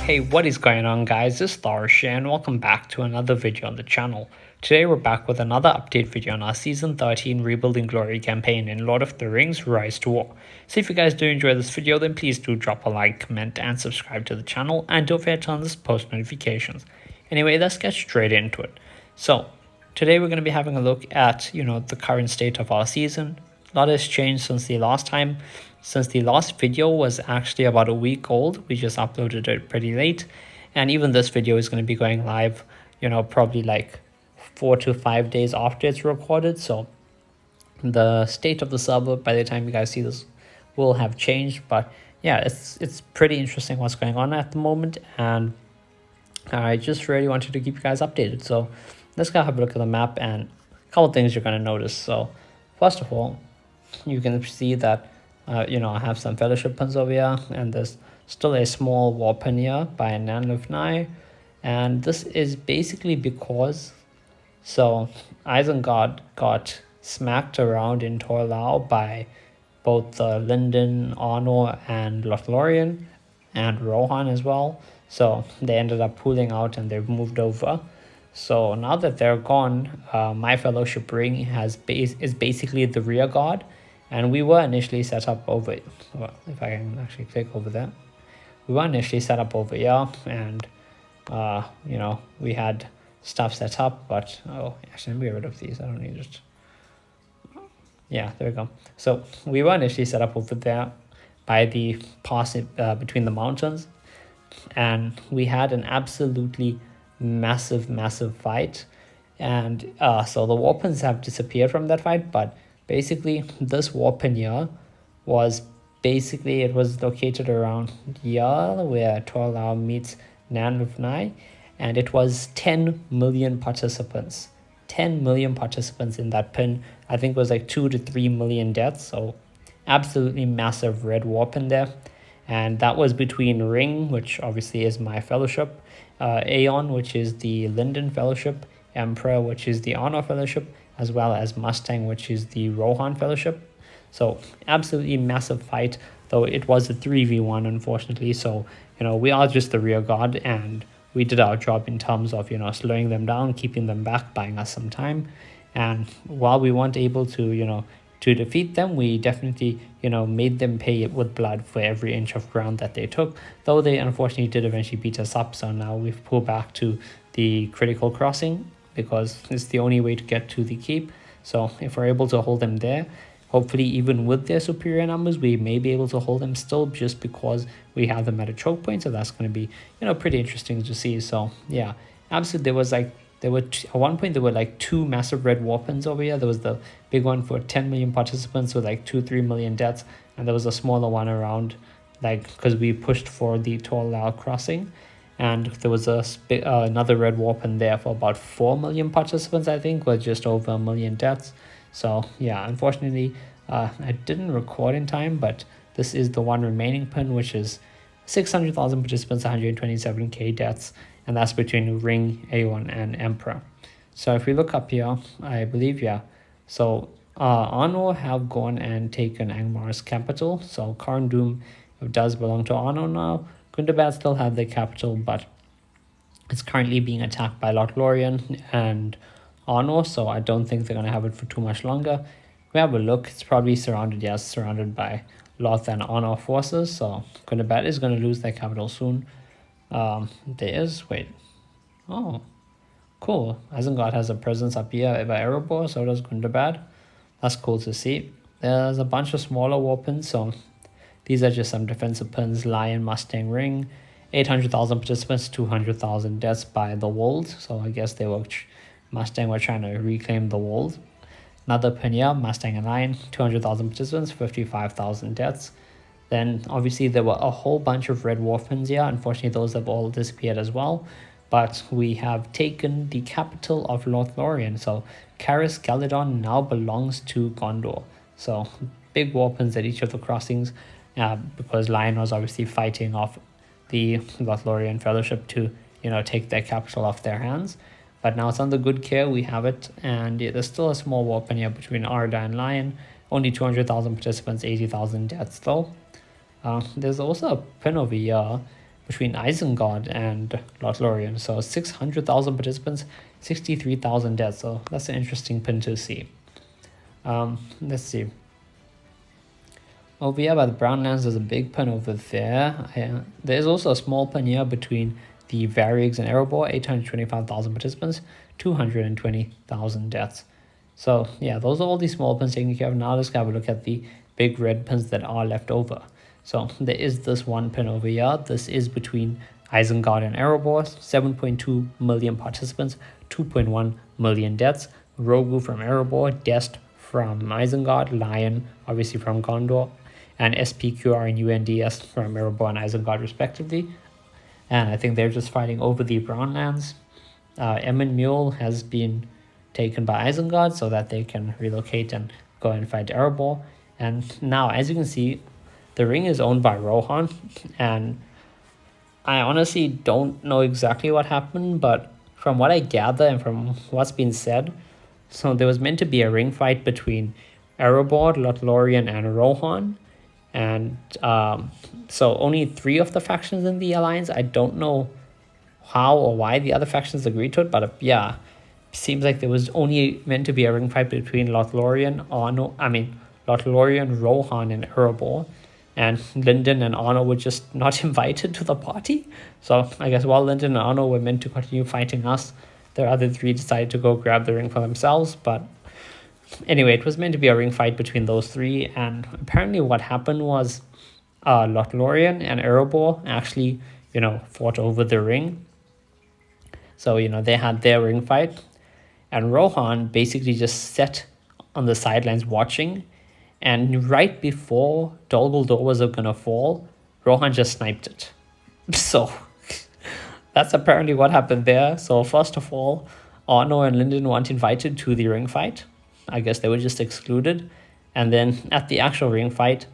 Hey, what is going on guys, it's Tharshey and welcome back to another video on the channel. Today we're back with another update video on our Season 13 Rebuilding Glory campaign in Lord of the Rings Rise to War. So if you guys do enjoy this video, then please do drop a like, comment and subscribe to the channel, and don't forget to turn on this post notifications. Anyway, let's get straight into it. So today we're going to be having a look at, the current state of our season. A lot has changed since the last time. Since the last video was actually about a week old, we just uploaded it pretty late. And even this video is going to be going live, probably like 4 to 5 days after it's recorded. So the state of the server by the time you guys see this will have changed. But yeah, it's pretty interesting what's going on at the moment. And I just really wanted to keep you guys updated. So let's go have a look at the map and a couple things you're going to notice. So first of all, you can see that I have some fellowship pins over here, and there's still a small war pin here by Nanlufnai, and this is basically because Isengard got smacked around in Torlau by both the Linden, Arnor, and Lothlorien, and Rohan as well. So they ended up pulling out and they've moved over. So now that they're gone, my fellowship ring is basically the rear guard. And we were initially set up over, well, if I can actually click over there, we were initially set up over here, and we had stuff set up, but actually let me get rid of these. I don't need it. Yeah, there we go. So we were initially set up over there by the pass between the mountains, and we had an absolutely massive fight, and so the weapons have disappeared from that fight, but basically this weapon here was located around here where Torlau meets Nanlufnai, and it was 10 million participants. 10 million participants in that pin. I think it was like 2 to 3 million deaths, so absolutely massive red weapon there. And that was between Ring, which obviously is my fellowship, Aeon, which is the Linden fellowship, Emperor, which is the Arnor fellowship, as well as Mustang, which is the Rohan fellowship. So absolutely massive fight, though it was a 3v1 unfortunately. So we are just the rear guard, and we did our job in terms of slowing them down, keeping them back, buying us some time. And while we weren't able to to defeat them, we definitely made them pay it with blood for every inch of ground that they took, though they unfortunately did eventually beat us up. So now we've pulled back to the critical crossing, because it's the only way to get to the keep. So if we're able to hold them there, hopefully even with their superior numbers, we may be able to hold them still, just because we have them at a choke point. So that's going to be pretty interesting to see. So yeah, absolutely. At one point there were like 2 massive red weapons over here. There was the big one for 10 million participants with like 2-3 million deaths, and there was a smaller one around, like, because we pushed for the Torlau crossing. And there was another red weapon there for about 4 million participants, I think, with just over 1 million deaths. So yeah, unfortunately, I didn't record in time, but this is the one remaining pin, which is 600,000 participants, 127k deaths, and that's between Ring, A1, and Emperor. So if we look up here, I believe, yeah, so Arnor have gone and taken Angmar's capital. So Carndum does belong to Arnor now. Gundabad still have the capital, but it's currently being attacked by Lothlorien and Arnor, so I don't think they're going to have it for too much longer. We have a look, it's probably surrounded by Loth and Arnor forces, so Gundabad is going to lose their capital soon. Wait, oh, cool, Isengard has a presence up here by Erebor, so does Gundabad. That's cool to see. There's a bunch of smaller weapons, so these are just some defensive pins. Lion, Mustang, Ring, 800,000 participants, 200,000 deaths by the Wold. So I guess Mustang were trying to reclaim the Wold. Another pin here, Mustang and Lion, 200,000 participants, 55,000 deaths. Then obviously there were a whole bunch of red weapons here. Unfortunately, those have all disappeared as well. But we have taken the capital of Lothlorien. So Caris Galadon now belongs to Gondor. So big weapons at each of the crossings. Because Lion was obviously fighting off the Lothlorien Fellowship to, take their capital off their hands. But now it's under good care, we have it, and there's still a small weapon here between Arda and Lion. Only 200,000 participants, 80,000 deaths though. There's also a pin over here between Isengard and Lothlorien. So 600,000 participants, 63,000 deaths. So that's an interesting pin to see. Let's see. Over here by the Brownlands, there's a big pin over there. There's also a small pin here between the Varrigs and Erebor, 825,000 participants, 220,000 deaths. So yeah, those are all these small pins taken care of. Now let's have a look at the big red pins that are left over. So there is this one pin over here. This is between Isengard and Erebor, 7.2 million participants, 2.1 million deaths. Rogu from Erebor, Dest from Isengard, Lion obviously from Gondor, and SPQR and UNDS from Erebor and Isengard respectively. And I think they're just fighting over the Brownlands. Emyn Muir has been taken by Isengard so that they can relocate and go and fight Erebor. And now, as you can see, the ring is owned by Rohan, and I honestly don't know exactly what happened, but from what I gather and from what's been said, so there was meant to be a ring fight between Erebor, Lothlorien, and Rohan, and so only 3 of the factions in the alliance. I don't know how or why the other factions agreed to it, but yeah, seems like there was only meant to be a ring fight between Lothlorien, Rohan, and Erebor, and Lyndon and Arno were just not invited to the party. So I guess while Lyndon and Arno were meant to continue fighting us, the other 3 decided to go grab the ring for themselves. But anyway, it was meant to be a ring fight between those 3, and apparently what happened was Lothlorien and Erebor actually, fought over the ring. So, they had their ring fight, and Rohan basically just sat on the sidelines watching, and right before Dol Guldur was gonna fall, Rohan just sniped it. So that's apparently what happened there. So first of all, Arno and Lyndon weren't invited to the ring fight. I guess they were just excluded. And then at the actual ring fight,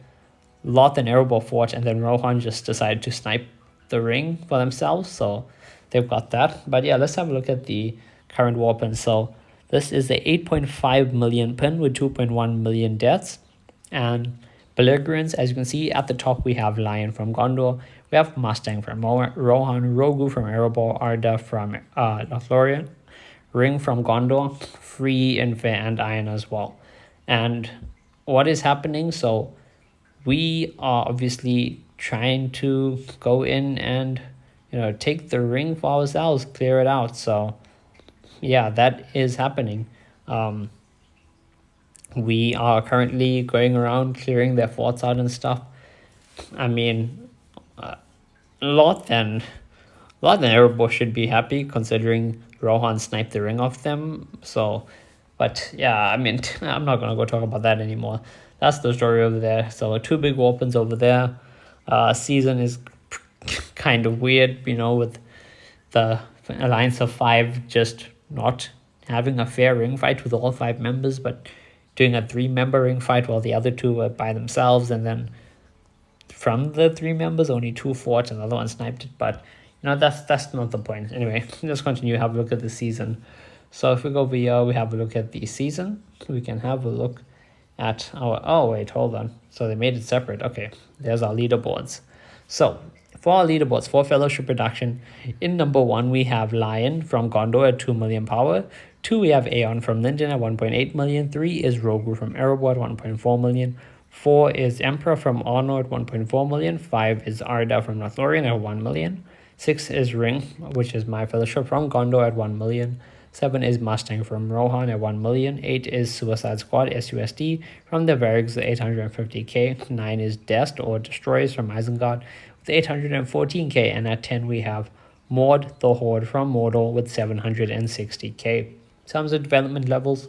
Lot and Erebor fought, and then Rohan just decided to snipe the ring for themselves. So they've got that. But yeah, let's have a look at the current war pin. So this is the 8.5 million pin with 2.1 million deaths. And belligerents, as you can see at the top, we have Lion from Gondor, we have Mustang from Rohan, Rogu from Erebor, Arda from Lothlorien, Ring from Gondor, Free, Infe, and Iron as well. And what is happening? So we are obviously trying to go in and take the ring for ourselves, clear it out. So yeah, that is happening. We are currently going around clearing their forts out and stuff. I mean, Lot and Erebor should be happy considering Rohan sniped the ring off them. So, but yeah, I mean, I'm not gonna go talk about that anymore. That's the story over there. So 2 big weapons over there. Season is kind of weird, with the Alliance of 5 just not having a fair ring fight with all 5 members, but doing a 3-member ring fight while the other 2 were by themselves, and then from the 3 members only 2 fought and the other one sniped it. But that's not the point. Anyway, let's continue, have a look at the season. So if we go over here, we have a look at the season. We can have a look at our hold on, so they made it separate. Okay, there's our leaderboards. So for our leaderboards for Fellowship Production, in number 1 we have Lion from Gondor at 2 million power. 2 we have Aeon from Lyndon at 1.8 million. 3 is Rogu from Erebor at 1.4 million. 4 is Emperor from Arno at 1.4 million. 5 is Arda from Lothlorien at 1 million. 6 is Ring, which is my fellowship, from Gondor at 1 million. 7 is Mustang from Rohan at 1 million. 8 is Suicide Squad SUSD from the Varrigs at 850k. 9 is Dest or Destroyers from Isengard with 814k. And at 10 we have Mord the Horde from Mordor with 760k. In terms of development levels,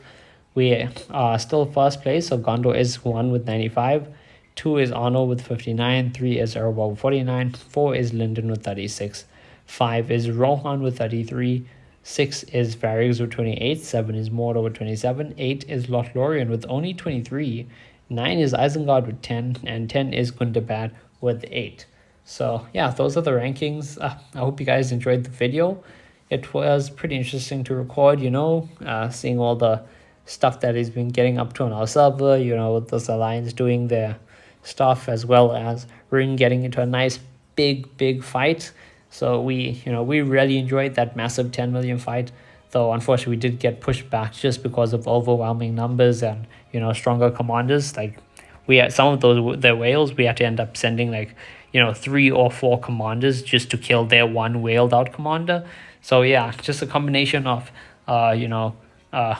we are still first place, so Gondor is 1 with 95, 2 is Arno with 59, 3 is Erebor with 49, 4 is Lyndon with 36, 5 is Rohan with 33, 6 is Varrigs with 28, 7 is Mordor with 27, 8 is Lothlorien with only 23, 9 is Isengard with 10, and 10 is Gundabad with 8. So yeah, those are the rankings. I hope you guys enjoyed the video. It was pretty interesting to record, seeing all the stuff that he's been getting up to on our server, with this alliance doing their stuff, as well as Ring getting into a nice big fight. So we really enjoyed that massive 10 million fight, though unfortunately we did get pushed back just because of overwhelming numbers and stronger commanders. Like we had some of the whales, we had to end up sending like 3 or 4 commanders just to kill their one whaled out commander. So yeah, just a combination of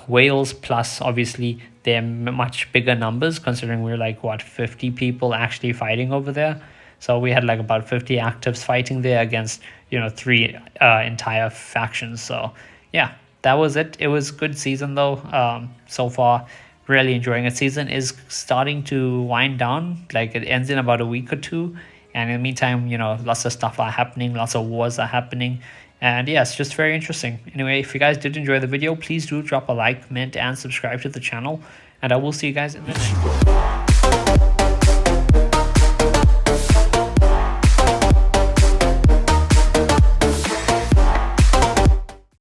whales plus obviously they're much bigger numbers, considering we're like 50 people actually fighting over there. So we had like about 50 actives fighting there against 3 entire factions. So yeah, that was it. It was a good season though. So far, really enjoying it. Season is starting to wind down. Like it ends in about a week or two, and in the meantime, lots of stuff are happening, lots of wars are happening. And yeah, it's just very interesting. Anyway, if you guys did enjoy the video, please do drop a like, comment, and subscribe to the channel. And I will see you guys in the next one.